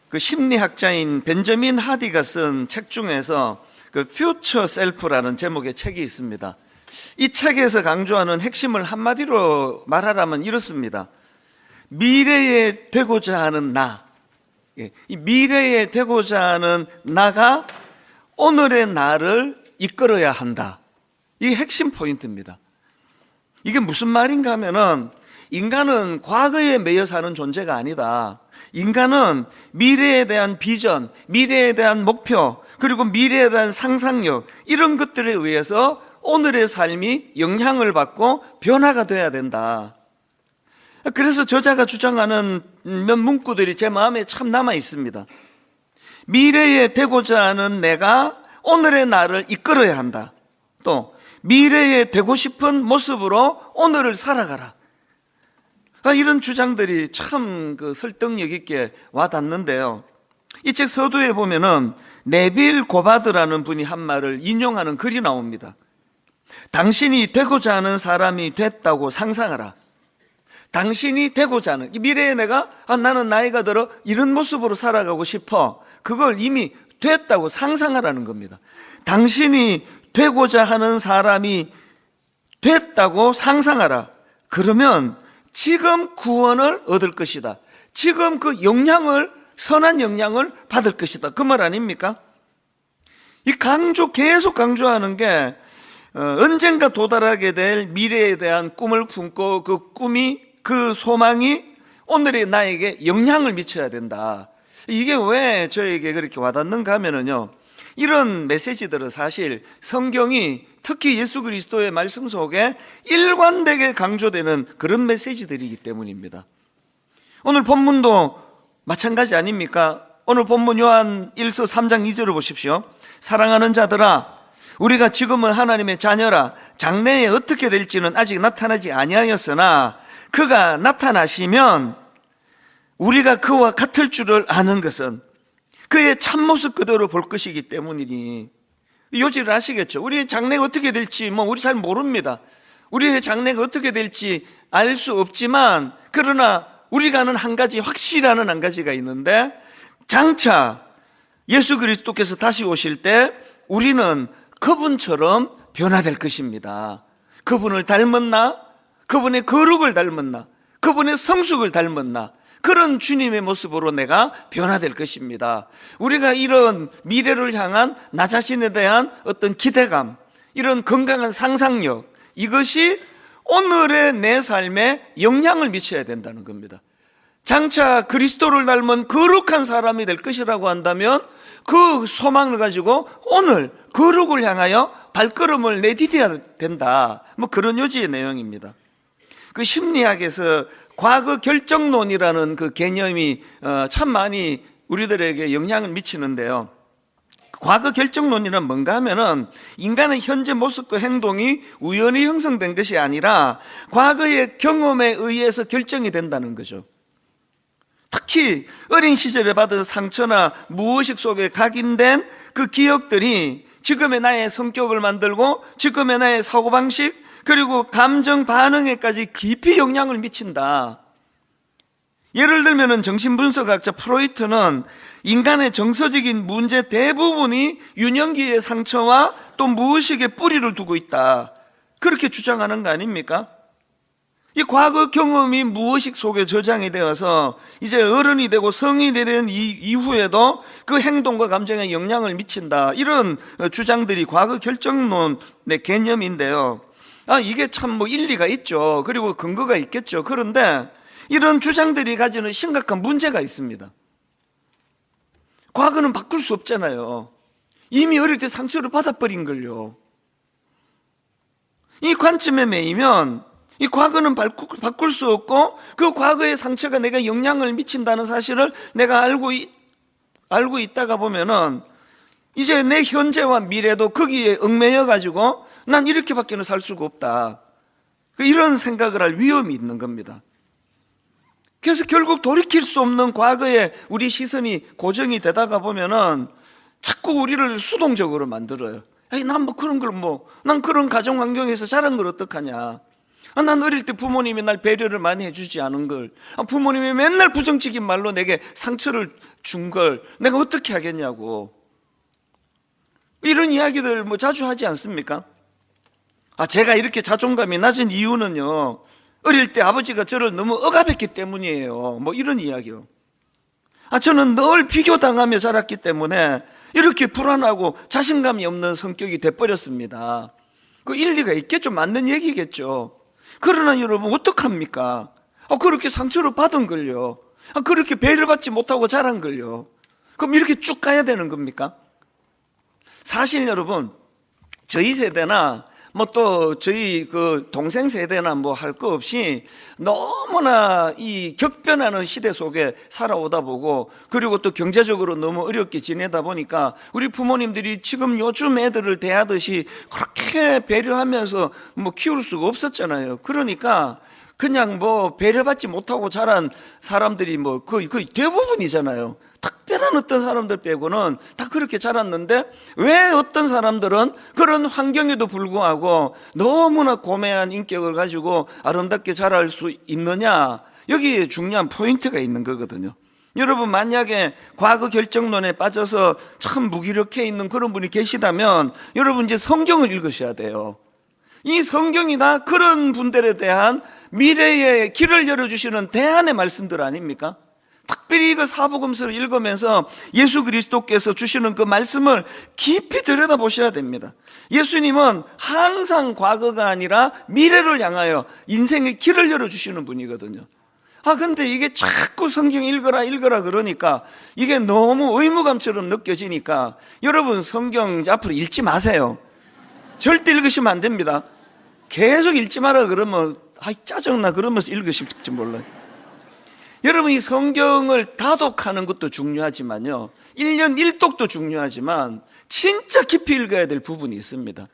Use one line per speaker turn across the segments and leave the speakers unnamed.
그 심리학자인 벤저민 하디가 쓴 책 중에서 그 퓨처 셀프라는 제목의 책이 있습니다. 이 책에서 강조하는 핵심을 한마디로 말하라면 이렇습니다. 미래에 되고자 하는 나, 이 미래에 되고자 하는 나가 오늘의 나를 이끌어야 한다. 이게 핵심 포인트입니다. 이게 무슨 말인가 하면은 인간은 과거에 매여 사는 존재가 아니다. 인간은 미래에 대한 비전, 미래에 대한 목표, 그리고 미래에 대한 상상력, 이런 것들에 의해서 오늘의 삶이 영향을 받고 변화가 돼야 된다. 그래서 저자가 주장하는 몇 문구들이 제 마음에 참 남아 있습니다. 미래에 되고자 하는 내가 오늘의 나를 이끌어야 한다. 또 미래에 되고 싶은 모습으로 오늘을 살아가라. 이런 주장들이 참 설득력 있게 와닿는데요. 이 책 서두에 보면은 네빌 고바드라는 분이 한 말을 인용하는 글이 나옵니다. 당신이 되고자 하는 사람이 됐다고 상상하라. 당신이 되고자 하는, 미래에 내가 나는 나이가 들어 이런 모습으로 살아가고 싶어, 그걸 이미 됐다고 상상하라는 겁니다. 당신이 되고자 하는 사람이 됐다고 상상하라. 그러면 지금 구원을 얻을 것이다. 지금 그 영향을, 선한 영향을 받을 것이다. 그 말 아닙니까? 이 계속 강조하는 게 언젠가 도달하게 될 미래에 대한 꿈을 품고 그 꿈이, 그 소망이 오늘의 나에게 영향을 미쳐야 된다. 이게 왜 저에게 그렇게 와닿는가 하면은요, 이런 메시지들은 사실 성경이 특히 예수 그리스도의 말씀 속에 일관되게 강조되는 그런 메시지들이기 때문입니다. 오늘 본문도 마찬가지 아닙니까? 오늘 본문 요한 1서 3장 2절을 보십시오. 사랑하는 자들아, 우리가 지금은 하나님의 자녀라. 장래에 어떻게 될지는 아직 나타나지 아니하였으나 그가 나타나시면 우리가 그와 같을 줄을 아는 것은 그의 참모습 그대로 볼 것이기 때문이니. 요지를 아시겠죠? 우리의 장래가 어떻게 될지 우리 잘 모릅니다. 우리의 장래가 어떻게 될지 알 수 없지만, 그러나 우리가 아는 한 가지, 확실한 한 가지가 있는데, 장차 예수 그리스도께서 다시 오실 때 우리는 그분처럼 변화될 것입니다. 그분을 닮은 나, 그분의 거룩을 닮은 나, 그분의 성숙을 닮은 나, 그런 주님의 모습으로 내가 변화될 것입니다. 우리가 이런 미래를 향한 나 자신에 대한 어떤 기대감, 이런 건강한 상상력, 이것이 오늘의 내 삶에 영향을 미쳐야 된다는 겁니다. 장차 그리스도를 닮은 거룩한 사람이 될 것이라고 한다면 그 소망을 가지고 오늘 거룩을 향하여 발걸음을 내디뎌야 된다. 그런 요지의 내용입니다. 그 심리학에서 과거 결정론이라는 그 개념이 참 많이 우리들에게 영향을 미치는데요. 과거 결정론이란 뭔가 하면은 인간의 현재 모습과 행동이 우연히 형성된 것이 아니라 과거의 경험에 의해서 결정이 된다는 거죠. 특히 어린 시절에 받은 상처나 무의식 속에 각인된 그 기억들이 지금의 나의 성격을 만들고 지금의 나의 사고방식, 그리고 감정 반응에까지 깊이 영향을 미친다. 예를 들면 정신분석학자 프로이트는 인간의 정서적인 문제 대부분이 유년기의 상처와 또 무의식의 뿌리를 두고 있다, 그렇게 주장하는 거 아닙니까? 이 과거 경험이 무의식 속에 저장이 되어서 이제 어른이 되고 성인이 된 이후에도 그 행동과 감정에 영향을 미친다, 이런 주장들이 과거 결정론의 개념인데요. 이게 참 일리가 있죠. 그리고 근거가 있겠죠. 그런데 이런 주장들이 가지는 심각한 문제가 있습니다. 과거는 바꿀 수 없잖아요. 이미 어릴 때 상처를 받아버린 걸요. 이 관점에 매이면 이 과거는 바꿀 수 없고 그 과거의 상처가 내가 영향을 미친다는 사실을 내가 알고 있다가 보면은 이제 내 현재와 미래도 거기에 얽매여 가지고 난 이렇게밖에는 살 수가 없다, 이런 생각을 할 위험이 있는 겁니다. 그래서 결국 돌이킬 수 없는 과거에 우리 시선이 고정이 되다가 보면은 자꾸 우리를 수동적으로 만들어요. 난 그런 걸 난 그런 가정 환경에서 자란 걸 어떡하냐. 난 어릴 때 부모님이 날 배려를 많이 해주지 않은 걸, 부모님이 맨날 부정적인 말로 내게 상처를 준 걸 내가 어떻게 하겠냐고. 이런 이야기들 뭐 자주 하지 않습니까? 제가 이렇게 자존감이 낮은 이유는요, 어릴 때 아버지가 저를 너무 억압했기 때문이에요. 뭐 이런 이야기요. 저는 늘 비교당하며 자랐기 때문에 이렇게 불안하고 자신감이 없는 성격이 돼버렸습니다. 그 일리가 있겠죠. 맞는 얘기겠죠. 그러나 여러분 어떡합니까? 그렇게 상처를 받은 걸요, 그렇게 배려받지 못하고 자란 걸요, 그럼 이렇게 쭉 가야 되는 겁니까? 사실 여러분, 저희 세대나 뭐 또 저희 그 동생 세대나 뭐 할 거 없이 너무나 이 격변하는 시대 속에 살아오다 보고, 그리고 또 경제적으로 너무 어렵게 지내다 보니까 우리 부모님들이 지금 요즘 애들을 대하듯이 그렇게 배려하면서 뭐 키울 수가 없었잖아요. 그러니까 그냥 뭐 배려받지 못하고 자란 사람들이 뭐 거의 대부분이잖아요. 특별한 어떤 사람들 빼고는 다 그렇게 자랐는데, 왜 어떤 사람들은 그런 환경에도 불구하고 너무나 고매한 인격을 가지고 아름답게 자랄 수 있느냐, 여기에 중요한 포인트가 있는 거거든요. 여러분, 만약에 과거 결정론에 빠져서 참 무기력해 있는 그런 분이 계시다면 여러분 이제 성경을 읽으셔야 돼요. 이 성경이 다 그런 분들에 대한 미래의 길을 열어주시는 대안의 말씀들 아닙니까? 특별히 그 사복음서를 읽으면서 예수 그리스도께서 주시는 그 말씀을 깊이 들여다보셔야 됩니다. 예수님은 항상 과거가 아니라 미래를 향하여 인생의 길을 열어주시는 분이거든요. 근데 이게 자꾸 성경 읽어라 그러니까 이게 너무 의무감처럼 느껴지니까 여러분, 성경 앞으로 읽지 마세요. 절대 읽으시면 안 됩니다. 계속 읽지 마라 그러면 짜증나 그러면서 읽으실지 몰라요. 여러분, 이 성경을 다독하는 것도 중요하지만요, 1년 1독도 중요하지만 진짜 깊이 읽어야 될 부분이 있습니다.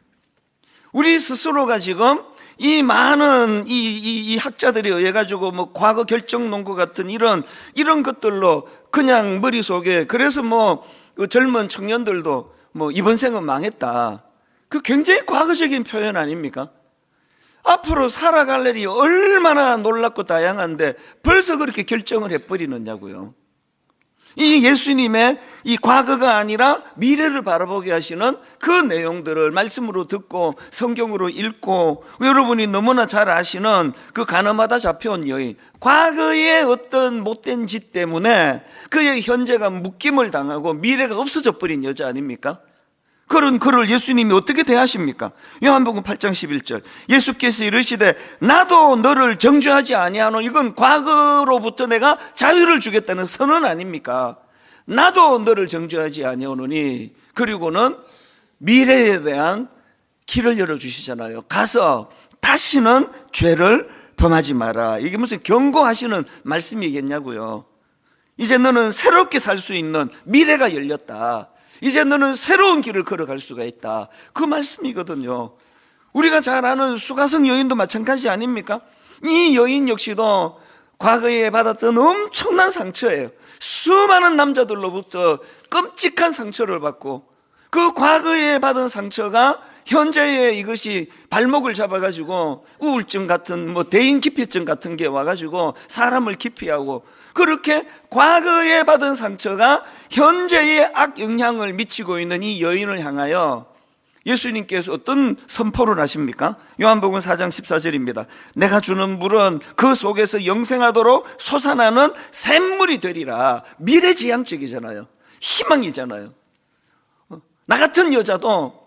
우리 스스로가 지금 이 많은 이 학자들에 의해 가지고 뭐 과거 결정론과 같은 이런 것들로 그냥 머릿속에, 그래서 뭐 젊은 청년들도 뭐 이번 생은 망했다, 그 굉장히 과거적인 표현 아닙니까? 앞으로 살아갈 일이 얼마나 놀랍고 다양한데 벌써 그렇게 결정을 해버리느냐고요. 이 예수님의 이 과거가 아니라 미래를 바라보게 하시는 그 내용들을 말씀으로 듣고 성경으로 읽고, 여러분이 너무나 잘 아시는 그 가늠하다 잡혀온 여인, 과거의 어떤 못된 짓 때문에 그의 현재가 묶임을 당하고 미래가 없어져 버린 여자 아닙니까? 그런 그를 예수님이 어떻게 대하십니까? 요한복음 8장 11절, 예수께서 이르시되 나도 너를 정죄하지 아니하노. 이건 과거로부터 내가 자유를 주겠다는 선언 아닙니까? 나도 너를 정죄하지 아니하노니. 그리고는 미래에 대한 길을 열어주시잖아요. 가서 다시는 죄를 범하지 마라. 이게 무슨 경고하시는 말씀이겠냐고요. 이제 너는 새롭게 살 수 있는 미래가 열렸다. 이제 너는 새로운 길을 걸어갈 수가 있다, 그 말씀이거든요. 우리가 잘 아는 수가성 여인도 마찬가지 아닙니까? 이 여인 역시도 과거에 받았던 엄청난 상처예요. 수많은 남자들로부터 끔찍한 상처를 받고, 그 과거에 받은 상처가 현재의 이것이 발목을 잡아가지고 우울증 같은 뭐 대인기피증 같은 게 와가지고 사람을 기피하고, 그렇게 과거에 받은 상처가 현재의 악영향을 미치고 있는 이 여인을 향하여 예수님께서 어떤 선포를 하십니까? 요한복음 4장 14절입니다. 내가 주는 물은 그 속에서 영생하도록 솟아나는 샘물이 되리라. 미래지향적이잖아요. 희망이잖아요. 나 같은 여자도,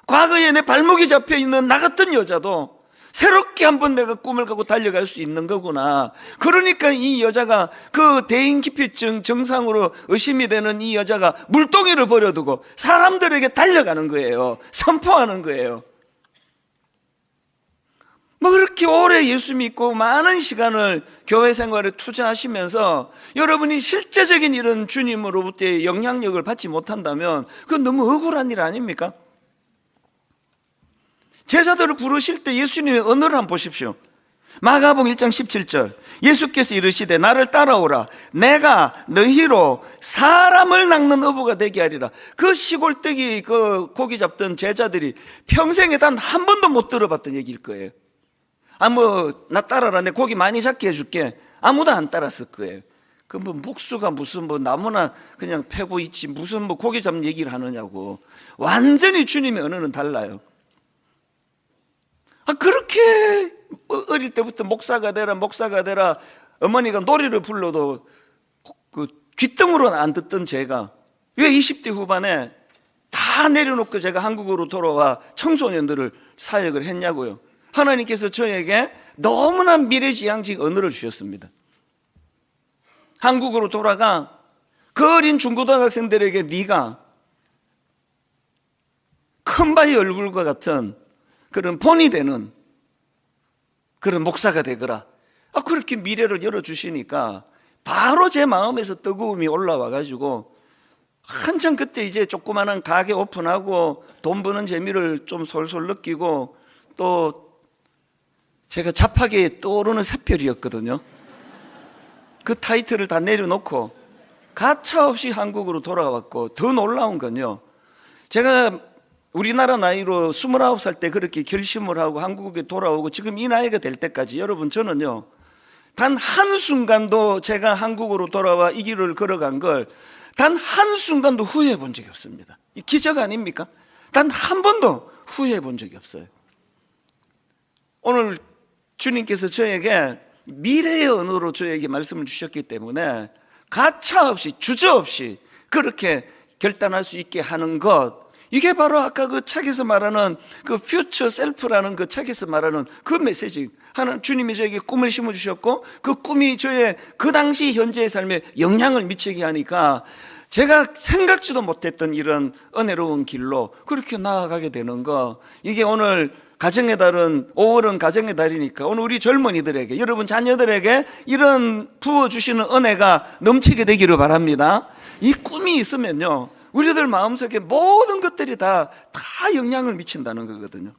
과거에 내 발목이 잡혀있는 나 같은 여자도 새롭게 한번 내가 꿈을 갖고 달려갈 수 있는 거구나. 그러니까 이 여자가 그 대인기피증 증상으로 의심이 되는 이 여자가 물동이를 버려두고 사람들에게 달려가는 거예요. 선포하는 거예요. 뭐 그렇게 오래 예수 믿고 많은 시간을 교회 생활에 투자하시면서 여러분이 실제적인 이런 주님으로부터의 영향력을 받지 못한다면 그건 너무 억울한 일 아닙니까? 제자들을 부르실 때 예수님의 언어를 한번 보십시오. 마가복음 1장 17절, 예수께서 이르시되 나를 따라오라. 내가 너희로 사람을 낚는 어부가 되게 하리라. 그 시골뜨기 그 고기 잡던 제자들이 평생에 단 한 번도 못 들어봤던 얘기일 거예요. 나 따라라. 내 고기 많이 잡게 해줄게. 아무도 안 따랐을 거예요. 그 목수가 무슨 나무나 그냥 패고 있지 무슨 고기 잡는 얘기를 하느냐고. 완전히 주님의 언어는 달라요. 그렇게 어릴 때부터 목사가 되라 어머니가 노래를 불러도 그 귀등으로는 안 듣던 제가 왜 20대 후반에 다 내려놓고 제가 한국으로 돌아와 청소년들을 사역을 했냐고요. 하나님께서 저에게 너무나 미래지향적 언어를 주셨습니다. 한국으로 돌아가 그 어린 중고등학생들에게 네가 큰 바위 얼굴과 같은 그런 본이 되는 그런 목사가 되거라. 그렇게 미래를 열어주시니까 바로 제 마음에서 뜨거움이 올라와 가지고 한참 그때 이제 조그마한 가게 오픈하고 돈 버는 재미를 좀 솔솔 느끼고 또 제가 잡하게 떠오르는 샛별이었거든요. 그 타이틀을 다 내려놓고 가차없이 한국으로 돌아왔고, 더 놀라운 건요, 제가 우리나라 나이로 29살 때 그렇게 결심을 하고 한국에 돌아오고 지금 이 나이가 될 때까지 여러분 저는요 단 한순간도 제가 한국으로 돌아와 이 길을 걸어간 걸 단 한순간도 후회해 본 적이 없습니다. 이 기적 아닙니까? 단 한 번도 후회해 본 적이 없어요. 오늘 주님께서 저에게 미래의 언어로 저에게 말씀을 주셨기 때문에 가차없이 주저없이 그렇게 결단할 수 있게 하는 것, 이게 바로 아까 그 책에서 말하는 그 퓨처 셀프라는 그 책에서 말하는 그 메시지. 하나님 주님이 저에게 꿈을 심어주셨고 그 꿈이 저의 그 당시 현재의 삶에 영향을 미치게 하니까 제가 생각지도 못했던 이런 은혜로운 길로 그렇게 나아가게 되는 거, 이게 오늘 가정의 달은 5월은 가정의 달이니까 오늘 우리 젊은이들에게, 여러분 자녀들에게 이런 부어주시는 은혜가 넘치게 되기를 바랍니다. 이 꿈이 있으면요 우리들 마음속에 모든 것들이 다 영향을 미친다는 거거든요.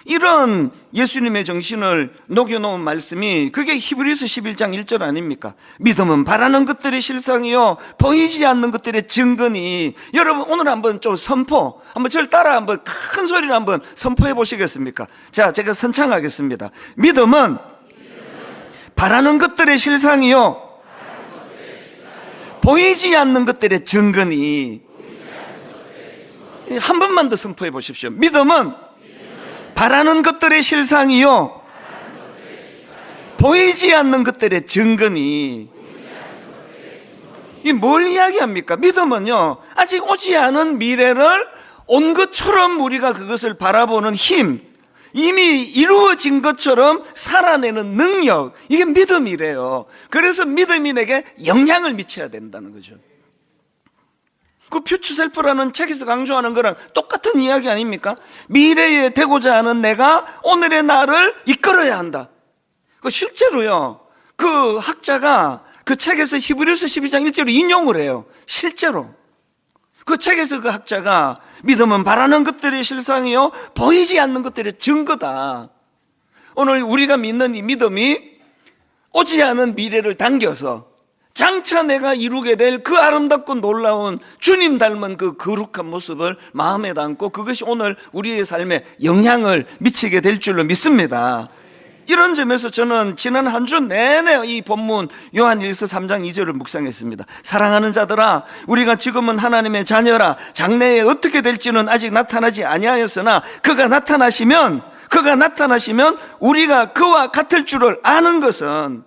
이런 예수님의 정신을 녹여놓은 말씀이 그게 히브리서 11장 1절 아닙니까? 믿음은 바라는 것들의 실상이요 보이지 않는 것들의 증거니. 여러분 오늘 한번 좀 한번 저를 따라 한번 큰 소리로 한번 선포해 보시겠습니까? 자, 제가 선창하겠습니다. 믿음은 바라는 것들의 실상이요 보이지 않는 것들의 증거니. 한 번만 더 선포해 보십시오. 믿음은 바라는 것들의 실상이요 보이지 않는 것들의 증거니. 이 뭘 이야기합니까? 믿음은요 아직 오지 않은 미래를 온 것처럼 우리가 그것을 바라보는 힘, 이미 이루어진 것처럼 살아내는 능력, 이게 믿음이래요. 그래서 믿음이 내게 영향을 미쳐야 된다는 거죠. 그 퓨처 셀프라는 책에서 강조하는 거랑 똑같은 이야기 아닙니까? 미래에 되고자 하는 내가 오늘의 나를 이끌어야 한다. 그 실제로요 그 학자가 그 책에서 히브리서 12장 1절을 인용을 해요. 실제로 그 책에서 그 학자가 믿음은 바라는 것들의 실상이요 보이지 않는 것들의 증거다. 오늘 우리가 믿는 이 믿음이 오지 않은 미래를 당겨서 장차 내가 이루게 될 그 아름답고 놀라운 주님 닮은 그 거룩한 모습을 마음에 담고 그것이 오늘 우리의 삶에 영향을 미치게 될 줄로 믿습니다. 이런 점에서 저는 지난 한 주 내내 이 본문 요한일서 3장 2절을 묵상했습니다. 사랑하는 자들아, 우리가 지금은 하나님의 자녀라. 장래에 어떻게 될지는 아직 나타나지 아니하였으나 그가 나타나시면 우리가 그와 같을 줄을 아는 것은,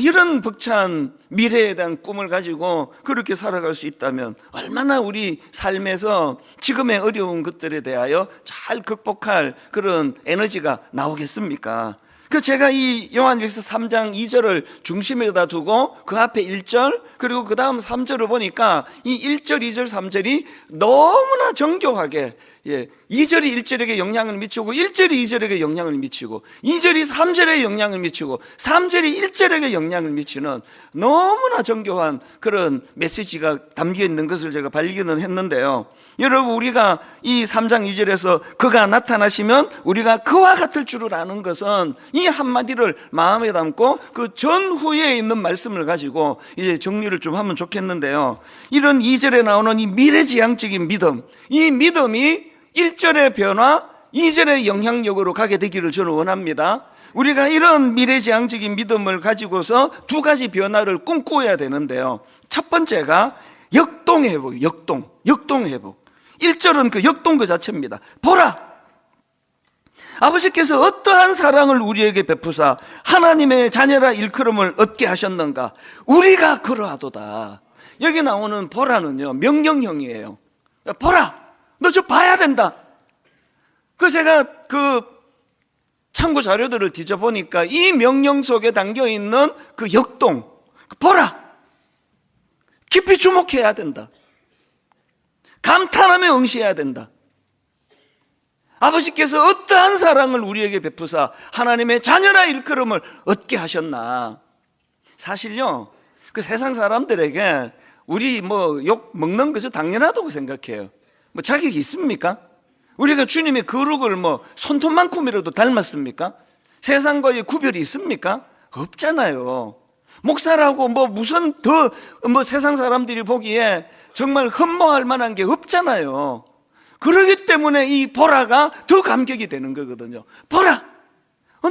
이런 벅찬 미래에 대한 꿈을 가지고 그렇게 살아갈 수 있다면 얼마나 우리 삶에서 지금의 어려운 것들에 대하여 잘 극복할 그런 에너지가 나오겠습니까? 제가 이 요한일서 3장 2절을 중심에다 두고 그 앞에 1절 그리고 그 다음 3절을 보니까 이 1절, 2절, 3절이 너무나 정교하게 2절이 1절에게 영향을 미치고 1절이 2절에게 영향을 미치고 2절이 3절에 영향을 미치고 3절이 1절에게 영향을 미치는 너무나 정교한 그런 메시지가 담겨 있는 것을 제가 발견을 했는데요. 여러분 우리가 이 3장 2절에서 그가 나타나시면 우리가 그와 같을 줄을 아는 것은, 이 한마디를 마음에 담고 그 전후에 있는 말씀을 가지고 이제 정리를 좀 하면 좋겠는데요. 이런 2절에 나오는 이 미래지향적인 믿음, 이 믿음이 1절의 변화, 이전의 영향력으로 가게 되기를 저는 원합니다. 우리가 이런 미래지향적인 믿음을 가지고서 두 가지 변화를 꿈꾸어야 되는데요. 첫 번째가 역동회복, 역동회복. 1절은 그 역동 그 자체입니다. 보라! 아버지께서 어떠한 사랑을 우리에게 베푸사 하나님의 자녀라 일컬음을 얻게 하셨는가? 우리가 그러하도다. 여기 나오는 보라는요, 명령형이에요. 보라! 너 저 봐야 된다. 제가 참고 자료들을 뒤져보니까 이 명령 속에 담겨있는 그 역동, 보라! 깊이 주목해야 된다. 감탄하며 응시해야 된다. 아버지께서 어떠한 사랑을 우리에게 베푸사 하나님의 자녀라 일컬음을 얻게 하셨나. 사실요, 그 세상 사람들에게 우리 욕 먹는 거죠 당연하다고 생각해요. 자격이 있습니까? 우리가 주님의 거룩을 손톱만큼이라도 닮았습니까? 세상과의 구별이 있습니까? 없잖아요. 목사라고 무슨 더 세상 사람들이 보기에 정말 흠모할 만한 게 없잖아요. 그러기 때문에 이 보라가 더 감격이 되는 거거든요. 보라!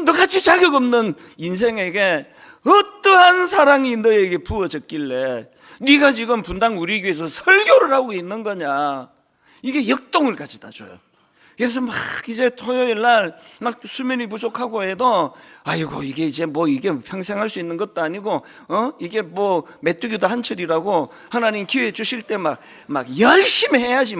너같이 자격 없는 인생에게 어떠한 사랑이 너에게 부어졌길래 네가 지금 분당 우리 교회에서 설교를 하고 있는 거냐. 이게 역동을 가져다 줘요. 그래서 이제 토요일 날 수면이 부족하고 해도 아이고 이게 이제 이게 평생 할 수 있는 것도 아니고 이게 메뚜기도 한철이라고 하나님 기회 주실 때 막 열심히 해야지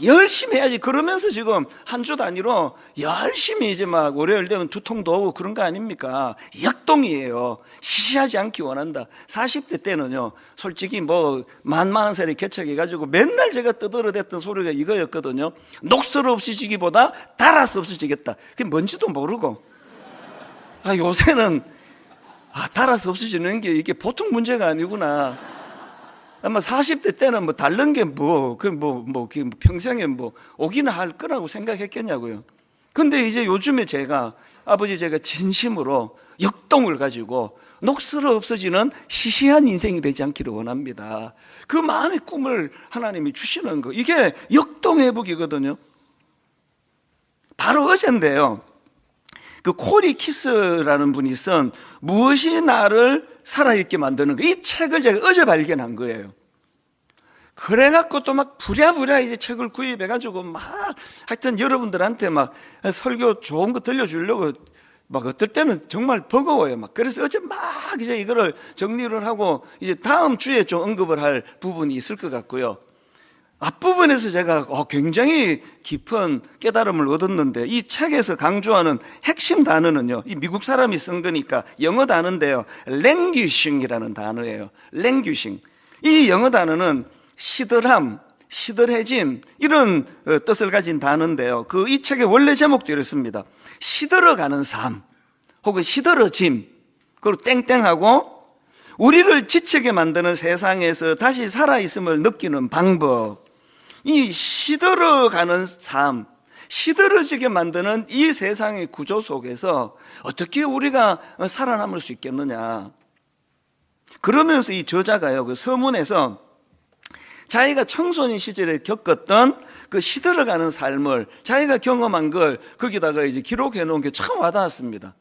열심히 해야지 그러면서 지금 한 주 단위로 열심히 이제 월요일 되면 두통도 오고 그런 거 아닙니까? 역동이에요. 시시하지 않기 원한다. 40대 때는요 솔직히 40살에 개척해가지고 맨날 제가 떠들어댔던 소리가 이거였거든요. 녹슬 없이 보다 달아서 없어지겠다. 그게 뭔지도 모르고. 요새는 달아서 없어지는 게 이게 보통 문제가 아니구나. 아마 40대 때는 다른 게 평생에 오기나 할 거라고 생각했겠냐고요. 근데 이제 요즘에 제가 진심으로 역동을 가지고 녹슬어 없어지는 시시한 인생이 되지 않기를 원합니다. 그 마음의 꿈을 하나님이 주시는 거. 이게 역동회복이거든요. 바로 어젠데요. 그 코리 키스라는 분이 쓴 무엇이 나를 살아있게 만드는 거. 이 책을 제가 어제 발견한 거예요. 그래갖고 또 부랴부랴 이제 책을 구입해가지고 하여튼 여러분들한테 설교 좋은 거 들려주려고 어떨 때는 정말 버거워요. 그래서 어제 이제 이거를 정리를 하고 이제 다음 주에 좀 언급을 할 부분이 있을 것 같고요. 앞부분에서 제가 굉장히 깊은 깨달음을 얻었는데 이 책에서 강조하는 핵심 단어는요, 이 미국 사람이 쓴 거니까 영어 단어인데요, languishing이라는 단어예요. languishing. 이 영어 단어는 시들함, 시들해짐 이런 뜻을 가진 단어인데요. 이 책의 원래 제목도 이렇습니다. 시들어가는 삶 혹은 시들어짐, 그리고 땡땡하고 우리를 지치게 만드는 세상에서 다시 살아있음을 느끼는 방법. 이 시들어가는 삶, 시들어지게 만드는 이 세상의 구조 속에서 어떻게 우리가 살아남을 수 있겠느냐. 그러면서 이 저자가요, 그 서문에서 자기가 청소년 시절에 겪었던 그 시들어가는 삶을 자기가 경험한 걸 거기다가 이제 기록해 놓은 게 참 와닿았습니다.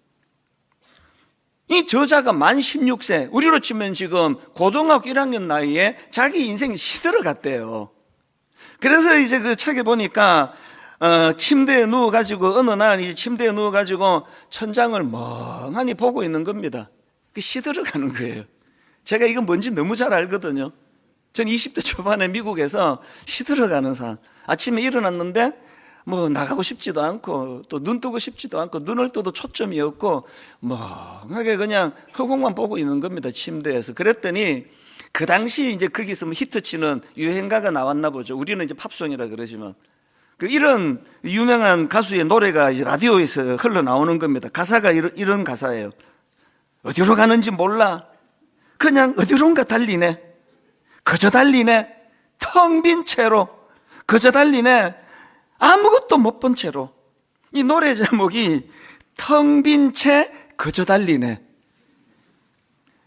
이 저자가 만 16세, 우리로 치면 지금 고등학교 1학년 나이에 자기 인생이 시들어갔대요. 그래서 이제 그 책에 보니까 침대에 누워가지고 어느 날 이제 침대에 누워가지고 천장을 멍하니 보고 있는 겁니다. 그 시들어가는 거예요. 제가 이건 뭔지 너무 잘 알거든요. 전 20대 초반에 미국에서 시들어가는 삶. 아침에 일어났는데 나가고 싶지도 않고 또 눈 뜨고 싶지도 않고 눈을 떠도 초점이 없고 멍하게 그냥 허공만 보고 있는 겁니다. 침대에서. 그랬더니 그 당시 이제 거기서 히트치는 유행가가 나왔나 보죠. 우리는 이제 팝송이라 그러지만 이런 유명한 가수의 노래가 이제 라디오에서 흘러나오는 겁니다. 가사가 이런 가사예요. 어디로 가는지 몰라. 그냥 어디론가 달리네. 그저 달리네. 텅 빈 채로. 그저 달리네. 아무것도 못 본 채로. 이 노래 제목이 텅 빈 채 그저 달리네.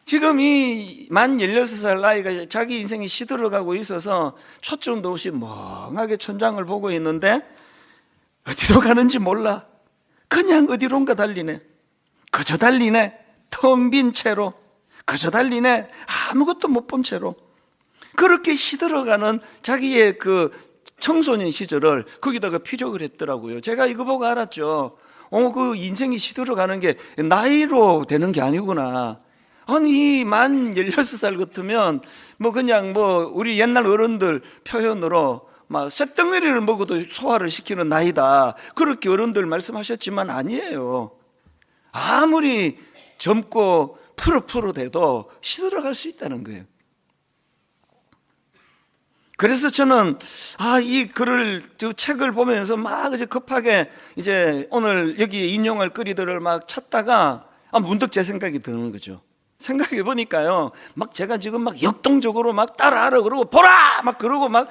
지금 이 만 16살 나이가 자기 인생이 시들어가고 있어서 초점도 없이 멍하게 천장을 보고 있는데 어디로 가는지 몰라. 그냥 어디론가 달리네. 그저 달리네. 텅 빈 채로. 그저 달리네. 아무것도 못 본 채로. 그렇게 시들어가는 자기의 그 청소년 시절을 거기다가 피력을 했더라고요. 제가 이거 보고 알았죠. 그 인생이 시들어가는 게 나이로 되는 게 아니구나. 아니, 만 16살 같으면 그냥 우리 옛날 어른들 표현으로 막 쇳덩어리를 먹어도 소화를 시키는 나이다. 그렇게 어른들 말씀하셨지만 아니에요. 아무리 젊고 푸르푸르 돼도 시들어갈 수 있다는 거예요. 그래서 저는 이 글을, 책을 보면서 막 이제 급하게 이제 오늘 여기 인용할 글들을 막 찾다가 문득 제 생각이 드는 거죠. 생각해 보니까요, 막 제가 지금 막 역동적으로 막 따라하라 그러고 보라 막 그러고 막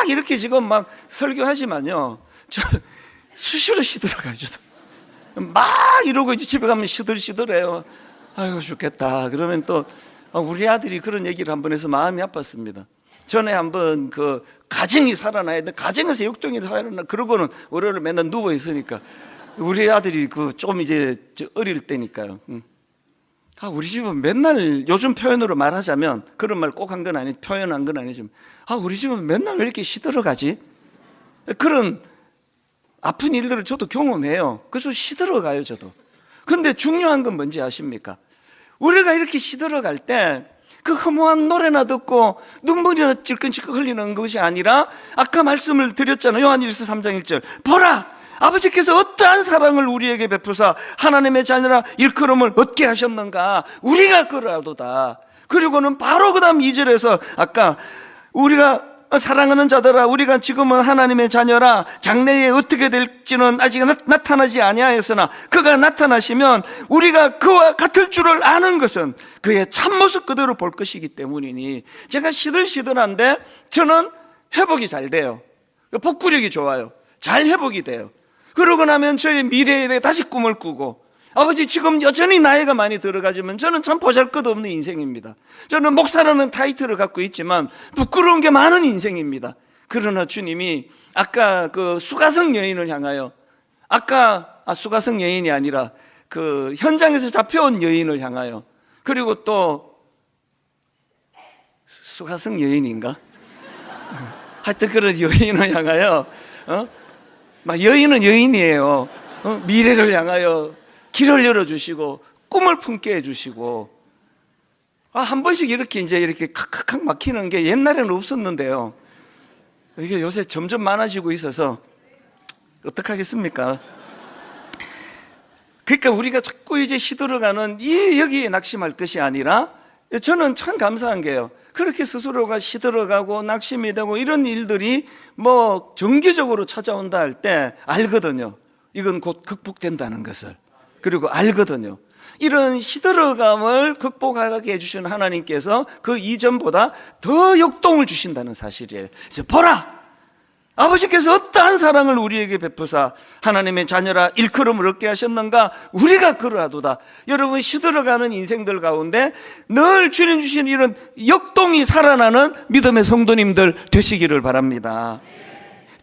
이렇게 지금 막 설교하지만요, 저 수시로 시들어가요. 막 이러고 이제 집에 가면 시들시들해요. 아이고 죽겠다. 그러면 또 우리 아들이 그런 얘기를 한번 해서 마음이 아팠습니다. 전에 한번 그 가정이 살아나야 돼. 가정에서 역동이 살아나. 그러고는 월요일에 맨날 누워 있으니까 우리 아들이 그 좀 이제 어릴 때니까요. 우리 집은 맨날 요즘 표현으로 말하자면 그런 말 꼭 한 건 아니, 표현한 건 아니지만 우리 집은 맨날 왜 이렇게 시들어가지? 그런 아픈 일들을 저도 경험해요. 그래서 시들어가요, 저도. 근데 중요한 건 뭔지 아십니까? 우리가 이렇게 시들어갈 때 그 허무한 노래나 듣고 눈물이나 찔끔찔끔 흘리는 것이 아니라 아까 말씀을 드렸잖아요. 요한일서 3장 1절. 보라! 아버지께서 어떠한 사랑을 우리에게 베푸사 하나님의 자녀라 일컬음을 얻게 하셨는가. 우리가 그러하도다. 그리고는 바로 그 다음 2절에서 아까 우리가 사랑하는 자들아 우리가 지금은 하나님의 자녀라 장래에 어떻게 될지는 아직 나타나지 아니하였으나 그가 나타나시면 우리가 그와 같을 줄을 아는 것은 그의 참모습 그대로 볼 것이기 때문이니. 제가 시들시들한데 저는 회복이 잘 돼요. 복구력이 좋아요. 잘 회복이 돼요. 그러고 나면 저의 미래에 대해 다시 꿈을 꾸고, 아버지 지금 여전히 나이가 많이 들어가지만 저는 참 보잘것없는 인생입니다. 저는 목사라는 타이틀을 갖고 있지만 부끄러운 게 많은 인생입니다. 그러나 주님이 아까 그 수가성 여인을 향하여, 수가성 여인이 아니라 그 현장에서 잡혀온 여인을 향하여, 그리고 또 수가성 여인인가? 하여튼 그런 여인을 향하여 여인은 여인이에요. 미래를 향하여 길을 열어주시고 꿈을 품게 해주시고, 한 번씩 이렇게 칵칵 막히는 게 옛날에는 없었는데요. 이게 요새 점점 많아지고 있어서 어떡하겠습니까? 그러니까 우리가 자꾸 이제 시들어가는 여기에 낙심할 것이 아니라, 저는 참 감사한 게요, 그렇게 스스로가 시들어가고 낙심이 되고 이런 일들이 정기적으로 찾아온다 할 때 알거든요. 이건 곧 극복된다는 것을. 그리고 알거든요. 이런 시들어감을 극복하게 해주시는 하나님께서 그 이전보다 더 역동을 주신다는 사실이에요. 이제 보라! 아버지께서 어떠한 사랑을 우리에게 베푸사 하나님의 자녀라 일컬음을 얻게 하셨는가. 우리가 그러하도다. 여러분, 시들어가는 인생들 가운데 늘 주님 주신 이런 역동이 살아나는 믿음의 성도님들 되시기를 바랍니다.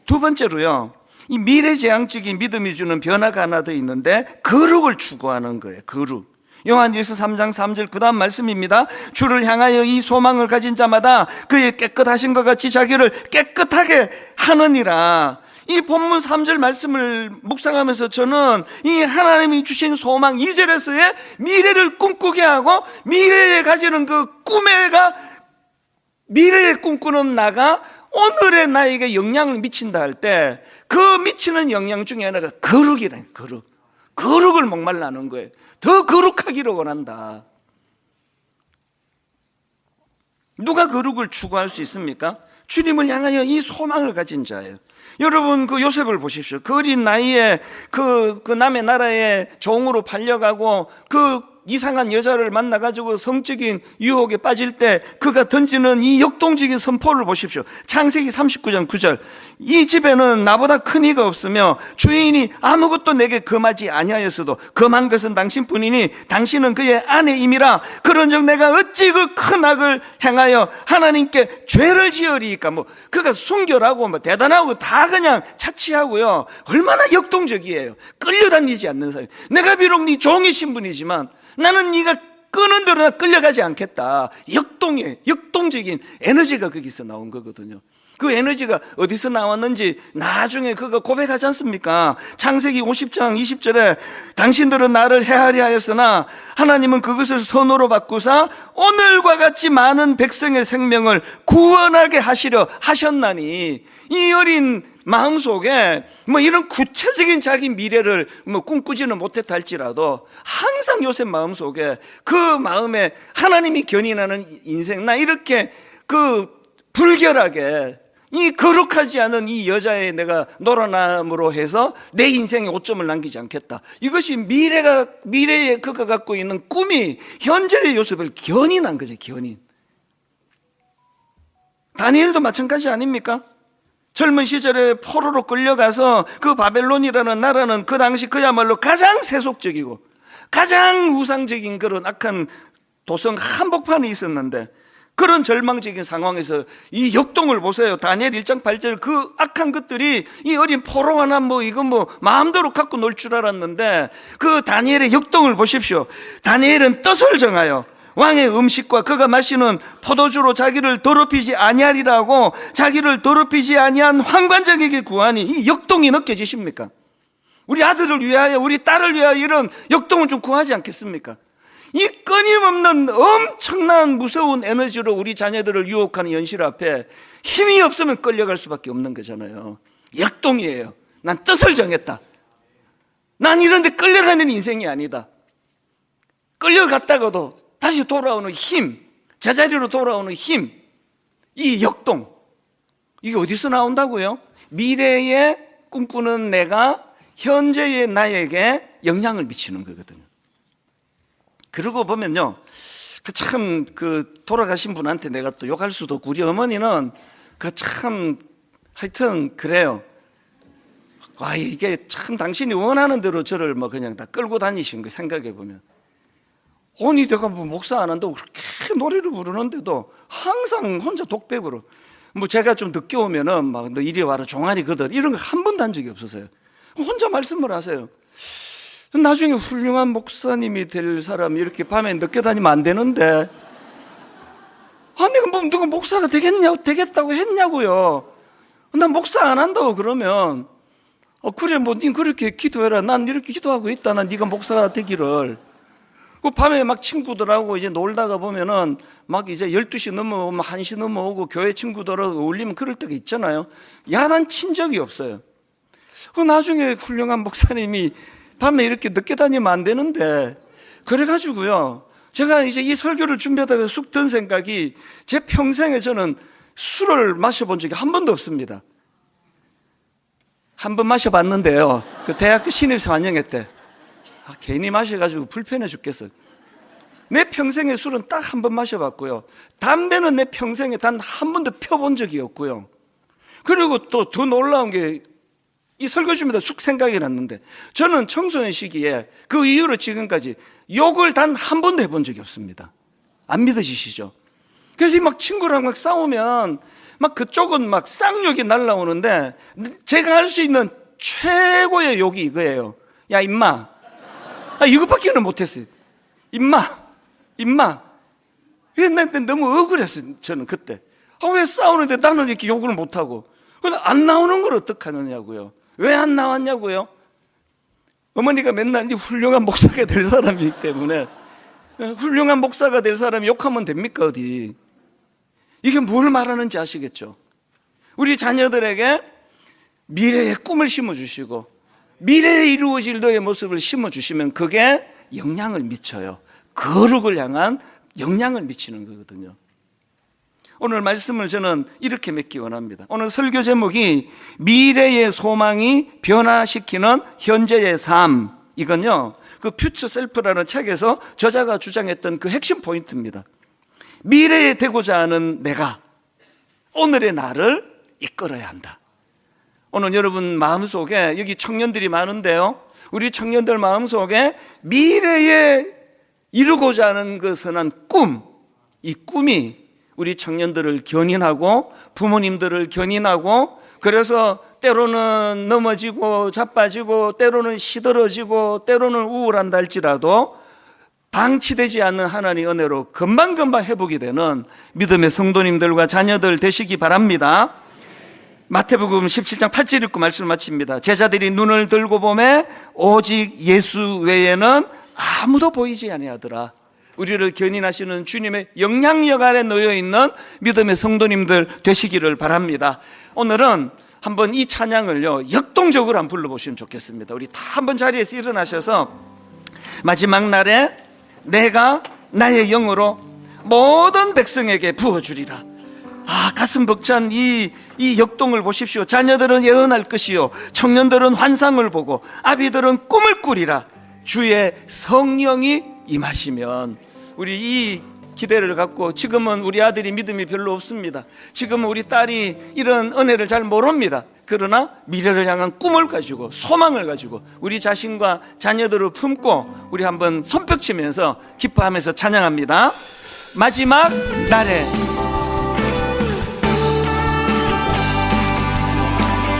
두 번째로요, 이 미래지향적인 믿음이 주는 변화가 하나 더 있는데 거룩을 추구하는 거예요. 거룩. 요한일서 3장 3절 그 다음 말씀입니다. 주를 향하여 이 소망을 가진 자마다 그의 깨끗하신 것 같이 자기를 깨끗하게 하느니라. 이 본문 3절 말씀을 묵상하면서 저는 이 하나님이 주신 소망 2절에서의 미래를 꿈꾸게 하고 미래에 가지는 그 미래에 꿈꾸는 나가 오늘의 나에게 영향을 미친다 할 때 그 미치는 영향 중에 하나가 거룩이라는 거룩. 거룩을 목말라는 거예요. 더 거룩하기를 원한다. 누가 거룩을 추구할 수 있습니까? 주님을 향하여 이 소망을 가진 자예요. 여러분, 그 요셉을 보십시오. 그 어린 나이에 그 남의 나라에 종으로 팔려가고 그 이상한 여자를 만나가지고 성적인 유혹에 빠질 때 그가 던지는 이 역동적인 선포를 보십시오. 창세기 39장 9절. 이 집에는 나보다 큰 이가 없으며 주인이 아무것도 내게 금하지 아니하였어도 금한 것은 당신뿐이니 당신은 그의 아내임이라. 그런즉 내가 어찌 그 큰 악을 행하여 하나님께 죄를 지으리이까. 그가 순결하고 대단하고 다 그냥 차치하고요. 얼마나 역동적이에요. 끌려다니지 않는 사람. 내가 비록 네 종의 신분이지만 나는 네가 끄는 대로 나 끌려가지 않겠다. 역동적인 에너지가 거기서 나온 거거든요. 그 에너지가 어디서 나왔는지 나중에 그가 고백하지 않습니까? 창세기 50장 20절에 당신들은 나를 해하리 하였으나 하나님은 그것을 선으로 바꾸사 오늘과 같이 많은 백성의 생명을 구원하게 하시려 하셨나니. 이 어린 마음속에 이런 구체적인 자기 미래를 꿈꾸지는 못했다 할지라도 항상 요셉 마음속에 그 마음에 하나님이 견인하는 인생, 나 이렇게 불결하게 이 거룩하지 않은 이 여자의 내가 놀아남으로 해서 내 인생에 오점을 남기지 않겠다. 이것이 미래에 그가 갖고 있는 꿈이 현재의 요셉을 견인한 거죠. 견인. 다니엘도 마찬가지 아닙니까? 젊은 시절에 포로로 끌려가서 그 바벨론이라는 나라는 그 당시 그야말로 가장 세속적이고 가장 우상적인 그런 악한 도성 한복판에 있었는데, 그런 절망적인 상황에서 이 역동을 보세요. 다니엘 1장 8절. 그 악한 것들이 이 어린 포로 하나 이건 마음대로 갖고 놀 줄 알았는데 그 다니엘의 역동을 보십시오. 다니엘은 뜻을 정하여 왕의 음식과 그가 마시는 포도주로 자기를 더럽히지 아니하리라고 자기를 더럽히지 아니한 환관장에게 구하니. 이 역동이 느껴지십니까? 우리 아들을 위하여 우리 딸을 위하여 이런 역동을 좀 구하지 않겠습니까? 이 끊임없는 엄청난 무서운 에너지로 우리 자녀들을 유혹하는 현실 앞에 힘이 없으면 끌려갈 수밖에 없는 거잖아요. 역동이에요. 난 뜻을 정했다. 난 이런 데 끌려가는 인생이 아니다. 끌려갔다가도 다시 돌아오는 힘, 제자리로 돌아오는 힘, 이 역동, 이게 어디서 나온다고요? 미래에 꿈꾸는 내가 현재의 나에게 영향을 미치는 거거든요. 그러고 보면요, 돌아가신 분한테 내가 또 욕할 수도 없고, 우리 어머니는 하여튼 그래요. 이게 참 당신이 원하는 대로 저를 그냥 다 끌고 다니신 거 생각해 보면. 아니, 내가 목사 안 한다고 그렇게 노래를 부르는데도 항상 혼자 독백으로. 제가 좀 늦게 오면은 너 이리 와라, 종아리 거들, 이런 거 한 번도 한 적이 없었어요. 혼자 말씀을 하세요. 나중에 훌륭한 목사님이 될 사람이 이렇게 밤에 늦게 다니면 안 되는데, 내가 누가 목사가 되겠다고 했냐고요. 난 목사 안 한다고 그러면, 그래, 니 그렇게 기도해라. 난 이렇게 기도하고 있다. 난 네가 목사가 되기를. 밤에 친구들하고 이제 놀다가 보면은 이제 12시 넘어오면 1시 넘어오고 교회 친구들하고 어울리면 그럴 때가 있잖아요. 야단 친 적이 없어요. 나중에 훌륭한 목사님이 밤에 이렇게 늦게 다니면 안 되는데, 그래가지고요, 제가 이제 이 설교를 준비하다가 쑥 든 생각이, 제 평생에 저는 술을 마셔본 적이 한 번도 없습니다. 한 번 마셔봤는데요, 그 대학교 신입생 환영회 때. 괜히 마셔가지고 불편해 죽겠어요. 내 평생에 술은 딱 한 번 마셔봤고요, 담배는 내 평생에 단 한 번도 펴본 적이 없고요. 그리고 또 더 놀라운 게, 이 설교 중에다 쑥 생각이 났는데, 저는 청소년 시기에 그 이후로 지금까지 욕을 단 한 번도 해본 적이 없습니다. 안 믿어지시죠? 그래서 친구랑 싸우면 그쪽은 쌍욕이 날라오는데, 제가 할 수 있는 최고의 욕이 이거예요. 야, 임마. 이것밖에는 못했어요. 임마. 너무 억울했어요, 저는 그때. 왜 싸우는데 나는 이렇게 욕을 못하고. 근데 안 나오는 걸 어떡하느냐고요. 왜 안 나왔냐고요? 어머니가 맨날 네 훌륭한 목사가 될 사람이기 때문에, 훌륭한 목사가 될 사람이 욕하면 됩니까, 어디? 이게 뭘 말하는지 아시겠죠? 우리 자녀들에게 미래의 꿈을 심어주시고 미래에 이루어질 너의 모습을 심어주시면 그게 영향을 미쳐요. 거룩을 향한 영향을 미치는 거거든요. 오늘 말씀을 저는 이렇게 맺기 원합니다. 오늘 설교 제목이 미래의 소망이 변화시키는 현재의 삶. 이건요, 그 퓨처 셀프라는 책에서 저자가 주장했던 그 핵심 포인트입니다. 미래에 되고자 하는 내가 오늘의 나를 이끌어야 한다. 오늘 여러분 마음속에, 여기 청년들이 많은데요, 우리 청년들 마음속에 미래에 이루고자 하는 그 선한 꿈, 이 꿈이 우리 청년들을 견인하고 부모님들을 견인하고, 그래서 때로는 넘어지고 자빠지고 때로는 시들어지고 때로는 우울한다 할지라도 방치되지 않는 하나님의 은혜로 금방금방 회복이 되는 믿음의 성도님들과 자녀들 되시기 바랍니다. 마태복음 17장 8절 읽고 말씀을 마칩니다. 제자들이 눈을 들고 보매 오직 예수 외에는 아무도 보이지 아니하더라. 우리를 견인하시는 주님의 영향력 아래 놓여있는 믿음의 성도님들 되시기를 바랍니다. 오늘은 한번 이 찬양을요 역동적으로 한번 불러보시면 좋겠습니다. 우리 다 한번 자리에서 일어나셔서 마지막 날에 내가 나의 영으로 모든 백성에게 부어주리라. 가슴 벅찬 이 역동을 보십시오. 자녀들은 예언할 것이요 청년들은 환상을 보고 아비들은 꿈을 꾸리라. 주의 성령이 임하시면, 우리 이 기대를 갖고, 지금은 우리 아들이 믿음이 별로 없습니다. 지금은 우리 딸이 이런 은혜를 잘 모릅니다. 그러나 미래를 향한 꿈을 가지고 소망을 가지고 우리 자신과 자녀들을 품고 우리 한번 손뼉치면서 기뻐하면서 찬양합니다. 마지막 날에,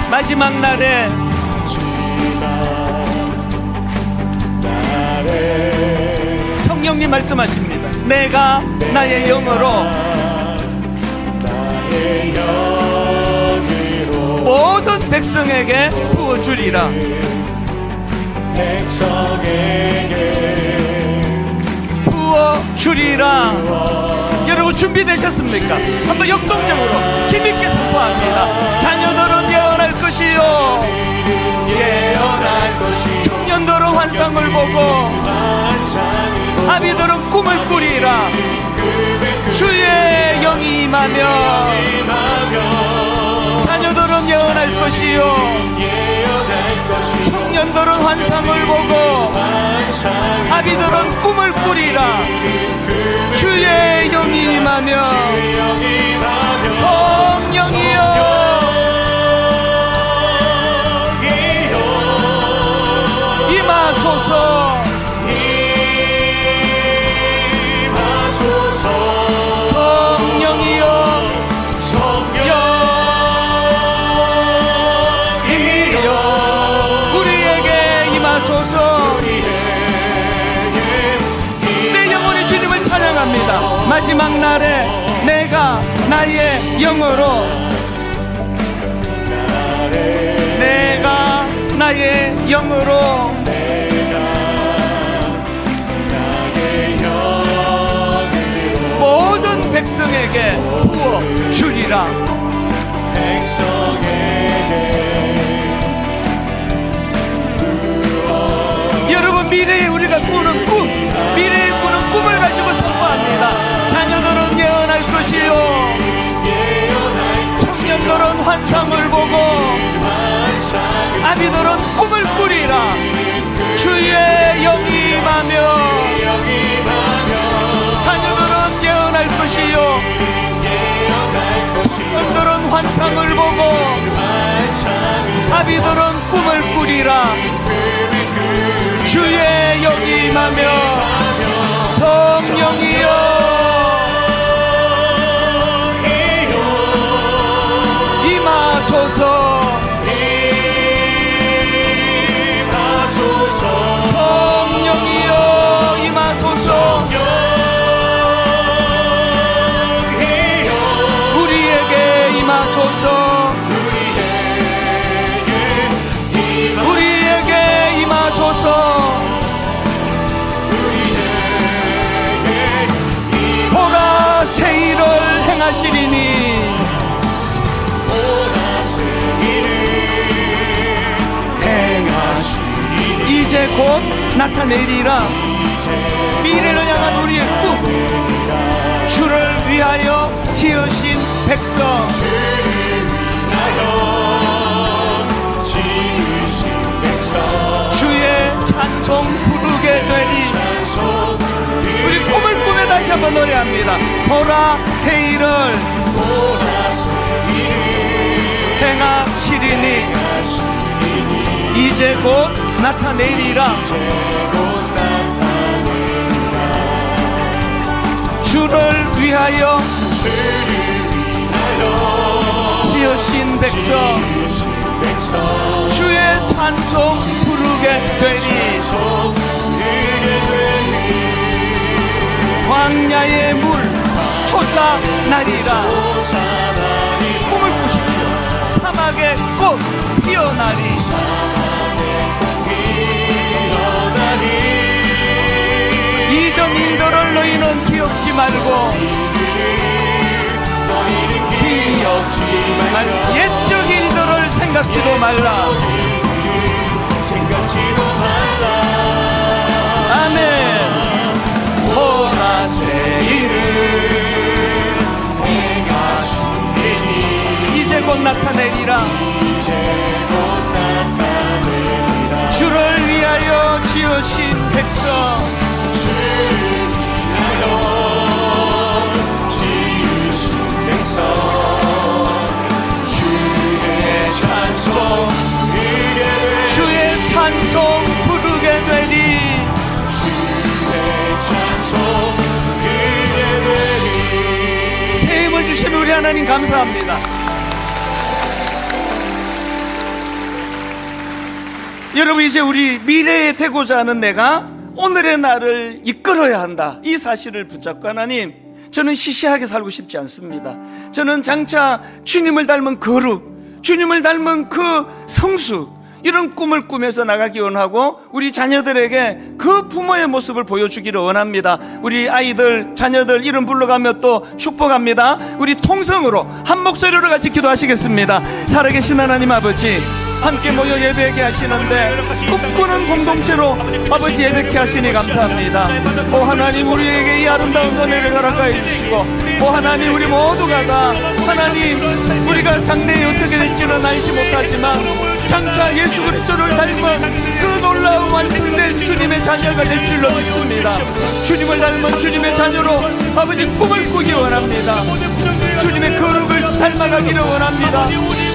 마지막 날에 성령님 말씀하십니다. 내가 나의 영으로 모든 백성에게 부어주리라. 부어주리라. 여러분 준비되셨습니까? 한번 역동적으로 힘있게 선포합니다. 자녀들은 예언할 것이요 예언할 것이요 청년들은 환상을 보고 아비들은 꿈을 꾸리라. 주의 영이 임하며 자녀들은 예언할 것이요 청년들은 환상을 보고 아비들은 꿈을 꾸리라. 주의 영이 임하며 성령이여 임하소서. 내 영혼이 주님을 찬양합니다. 마지막 날에 내가 나의 영으로, 내가 나의 영으로 모든 백성에게 부어 주리라. 여러분, 미래에 우리가 꾸는 꿈, 미래에 꾸는 꿈을 가지고 선포합니다. 자녀들은 예언할 것이요 청년들은 환상을 보고 아비들은 꿈을 꾸리라. 주의 영이 임하며 자녀들은 예언할 것이요 청년들은 환상을 보고 아비들은 꿈을 꾸리라. 주의 영이 임하며 성령이여 임하소서. 성령이여 임하소서. 우리에게 임하소서. 우리에게 임하소서. 보라 새 일을 행하시리니 이제 곧 나타내리라. 미래를 향한 우리의 꿈, 주를 위하여 지으신 백성, 주의 찬송 부르게 힘써 노래합니다. 보라 새 일을 행하시리니 이제 곧 나타내리라. 주를 위하여 지으신 백성 주의 찬송 부르게 되니 광야의 물 솟아나리라. 꿈을 꾸십시오. 사막의 꽃 피어나리. 이전 일들을 너희는 기억지 말고 옛적 일들을 생각지도 말라. 아멘. 보라 새 일을 행하시리니 이제 곧 나타내리라. 주를 위하여 지으신 백성 주의 찬송 부르게 되리. 새 힘을 주신 우리 하나님 감사합니다. 여러분, 이제 우리 미래에 되고자 하는 내가 오늘의 나를 이끌어야 한다, 이 사실을 붙잡고 하나님, 저는 시시하게 살고 싶지 않습니다. 저는 장차 주님을 닮은 거룩, 주님을 닮은 그 성수, 이런 꿈을 꾸면서 나가기 원하고 우리 자녀들에게 그 부모의 모습을 보여주기를 원합니다. 우리 아이들, 자녀들 이름 불러가며 또 축복합니다. 우리 통성으로 한 목소리로 같이 기도하시겠습니다. 살아계신 하나님 아버지, 함께 모여 예배하게 하시는데 꿈꾸는 공동체로 아버지 예배케 하시니 감사합니다. 오 하나님, 우리에게 이 아름다운 은혜를 허락하여 주시고, 오 하나님, 우리 모두가 다 하나님, 우리가 장래에 어떻게 될지는 알지 못하지만 장차 예수 그리스도를 닮은 그 놀라운 완성된 주님의 자녀가 될 줄로 믿습니다. 주님을 닮은 주님의 자녀로 아버지 꿈을 꾸기 원합니다. 주님의 거룩을 닮아가기를 원합니다.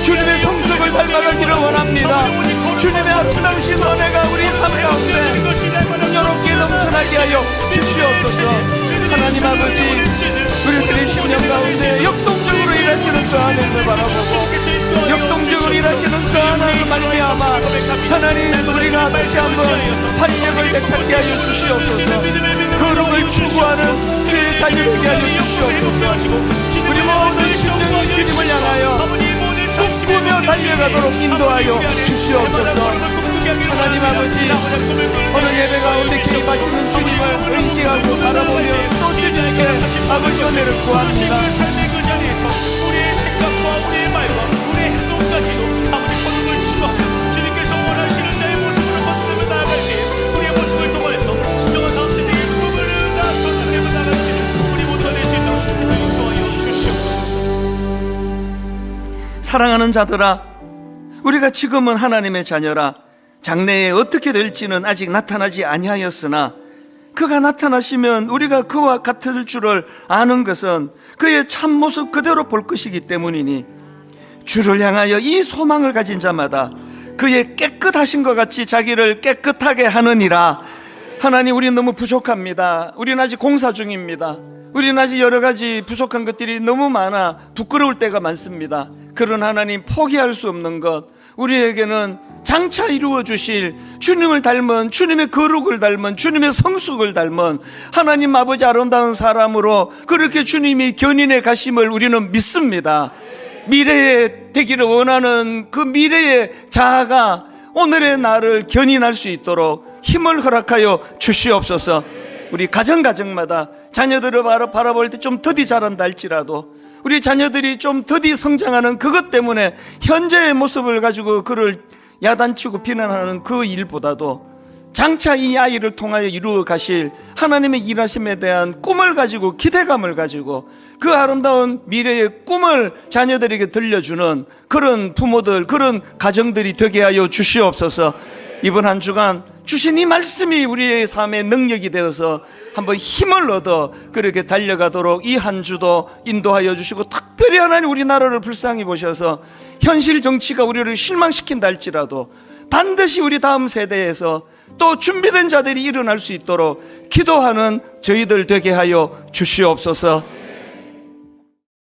주님의 성숙을 닮아가기를 원합니다. 주님의 아름다우신 은혜가 우리 삶 가운데 여롭게 넘쳐나게 하여 주시옵소서. 하나님 아버지, 우리들의 심령 가운데 역동적으로 일하시는 그 하나님을 바라보고 역동적으로 일하시는 그 하나님을 말미암아 하나님, 우리가 다시 한번 활력을 되찾게 하여 주시옵소서. 거룩을 추구하는 주의 자녀되게 하여 주시옵소서. 우리 모든 심령이 주님을 향하여 꿈꾸며 달려가도록 인도하여 주시옵소서. 하나님 아버지, 오늘 예배 가운데 기억하시는 주님을 의지하고 바라보며 또 주님께 아버지 은혜를 구합니다.
우리의 생각과 우리의 말과 우리의 행동까지도 아버지 거룩을 추구하며 주님께서 원하시는 나의 모습으로 만들어 나아갈 때 우리의 모습을 통하여서 진정한 다음 세대의 꿈을 전달해 나갈지는 우리 모두가 될 수 있도록 주님께서 인도하여 주시옵소서.
사랑하는 자들아, 우리가 지금은 하나님의 자녀라. 장래에 어떻게 될지는 아직 나타나지 아니하였으나 그가 나타나시면 우리가 그와 같을 줄을 아는 것은 그의 참모습 그대로 볼 것이기 때문이니 주를 향하여 이 소망을 가진 자마다 그의 깨끗하신 것 같이 자기를 깨끗하게 하느니라. 하나님, 우리는 너무 부족합니다. 우리는 아직 공사 중입니다. 우리는 아직 여러 가지 부족한 것들이 너무 많아 부끄러울 때가 많습니다. 그런 하나님, 포기할 수 없는 것, 우리에게는 장차 이루어 주실 주님을 닮은, 주님의 거룩을 닮은, 주님의 성숙을 닮은 하나님 아버지 아름다운 사람으로 그렇게 주님이 견인해 가심을 우리는 믿습니다. 미래에 되기를 원하는 그 미래의 자아가 오늘의 나를 견인할 수 있도록 힘을 허락하여 주시옵소서. 우리 가정마다 자녀들을 바라볼 때 좀 더디 자란다 할지라도 우리 자녀들이 좀 더디 성장하는 그것 때문에 현재의 모습을 가지고 그를 야단치고 비난하는 그 일보다도 장차 이 아이를 통하여 이루어 가실 하나님의 일하심에 대한 꿈을 가지고, 기대감을 가지고 그 아름다운 미래의 꿈을 자녀들에게 들려주는 그런 부모들, 그런 가정들이 되게 하여 주시옵소서. 이번 한 주간 주신 이 말씀이 우리의 삶의 능력이 되어서 한번 힘을 얻어 그렇게 달려가도록 이 한 주도 인도하여 주시고, 특별히 하나님 우리나라를 불쌍히 보셔서 현실 정치가 우리를 실망시킨다 할지라도 반드시 우리 다음 세대에서 또 준비된 자들이 일어날 수 있도록 기도하는 저희들 되게 하여 주시옵소서.